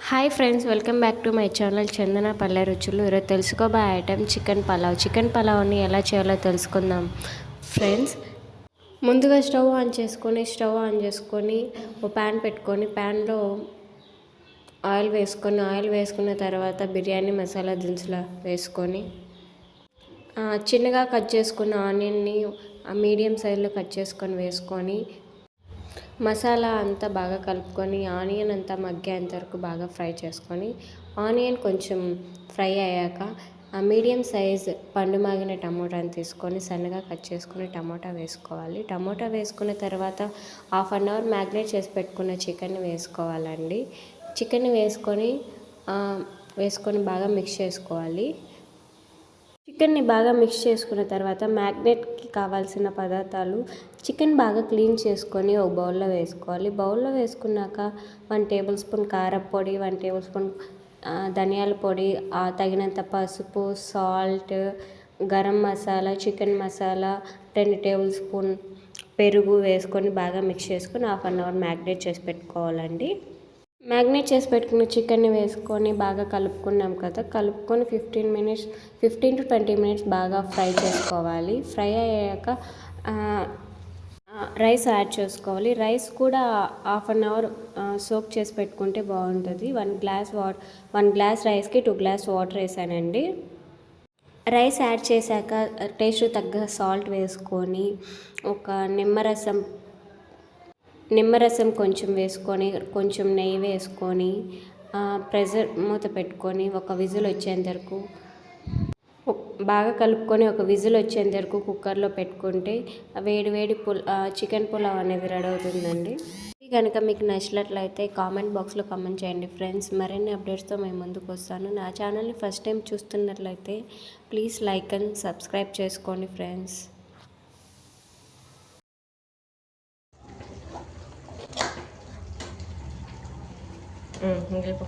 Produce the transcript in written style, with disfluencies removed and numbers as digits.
Hi friends, welcome back to my channel Chandana Palle Ruchulu. ఈరోజు తెలుసుకోబోయే item chicken పలావ్ని ఎలా చేయాలో తెలుసుకుందాం ఫ్రెండ్స్. ముందుగా స్టవ్ ఆన్ చేసుకొని ఒక ప్యాన్ పెట్టుకొని ప్యాన్లో ఆయిల్ వేసుకున్న తర్వాత బిర్యానీ మసాలా దినుసులు వేసుకొని చిన్నగా కట్ చేసుకున్న ఆనియన్ని మీడియం సైజులో కట్ చేసుకొని వేసుకొని మసాలా అంతా బాగా కలుపుకొని ఆనియన్ అంతా మగ్గేంత వరకు బాగా ఫ్రై చేసుకొని ఆనియన్ కొంచెం ఫ్రై అయ్యాక మీడియం సైజ్ పండు మాగిన టమోటాని తీసుకొని సన్నగా కట్ చేసుకొని టమోటా వేసుకోవాలి. టమోటా వేసుకున్న తర్వాత హాఫ్ అన్ అవర్ మ్యాగ్నేట్ చేసి పెట్టుకున్న చికెన్ని వేసుకోవాలండి. చికెన్ని వేసుకొని బాగా మిక్స్ చేసుకోవాలి. చికెన్ని బాగా మిక్స్ చేసుకున్న తర్వాత మ్యాగ్నేట్కి కావాల్సిన పదార్థాలు చికెన్ బాగా క్లీన్ చేసుకొని ఒక బౌల్లో వేసుకోవాలి. బౌల్లో వేసుకున్నాక 1 టేబుల్ స్పూన్ కారపొడి, 1 టేబుల్ స్పూన్ ధనియాల పొడి, తగినంత పసుపు, salt, garam masala, chicken masala, 2 table spoon పెరుగు వేసుకొని బాగా మిక్స్ చేసుకొని హాఫ్ అన్ అవర్ మ్యాగ్నేట్ చేసి పెట్టుకోవాలండి. మ్యాగ్నేట్ చేసి పెట్టుకున్న చికెన్ని వేసుకొని బాగా కలుపుకున్నాం కదా, కలుపుకొని 15 to 20 మినిట్స్ బాగా ఫ్రై చేసుకోవాలి. ఫ్రై అయ్యాక రైస్ యాడ్ చేసుకోవాలి. రైస్ కూడా హాఫ్ అన్ అవర్ సోక్ చేసి పెట్టుకుంటే బాగుంటుంది. 1 గ్లాస్ రైస్కి 2 గ్లాస్ వాటర్ వేసానండి. రైస్ యాడ్ చేశాక టేస్ట్ తగ్గ సాల్ట్ వేసుకొని ఒక నిమ్మరసం కొంచెం వేసుకొని కొంచెం నెయ్యి వేసుకొని ప్రెషర్ మూత పెట్టుకొని ఒక విజిల్ వచ్చేంత వరకు బాగా కలుపుకొని ఒక విజిల్ వచ్చేంత వరకు కుక్కర్లో పెట్టుకుంటే వేడి చికెన్ పులావ్ అనేది రెడీ అవుతుందండి. ఇది కనుక మీకు నచ్చినట్లయితే కామెంట్ బాక్స్లో కామెంట్ చేయండి ఫ్రెండ్స్. మరిన్ని అప్డేట్స్తో మేము ముందుకు వస్తాను. నా ఛానల్ని ఫస్ట్ టైం చూస్తున్నట్లయితే ప్లీజ్ లైక్ అండ్ సబ్స్క్రైబ్ చేసుకోండి ఫ్రెండ్స్. ఇంకెళ్ళిపో.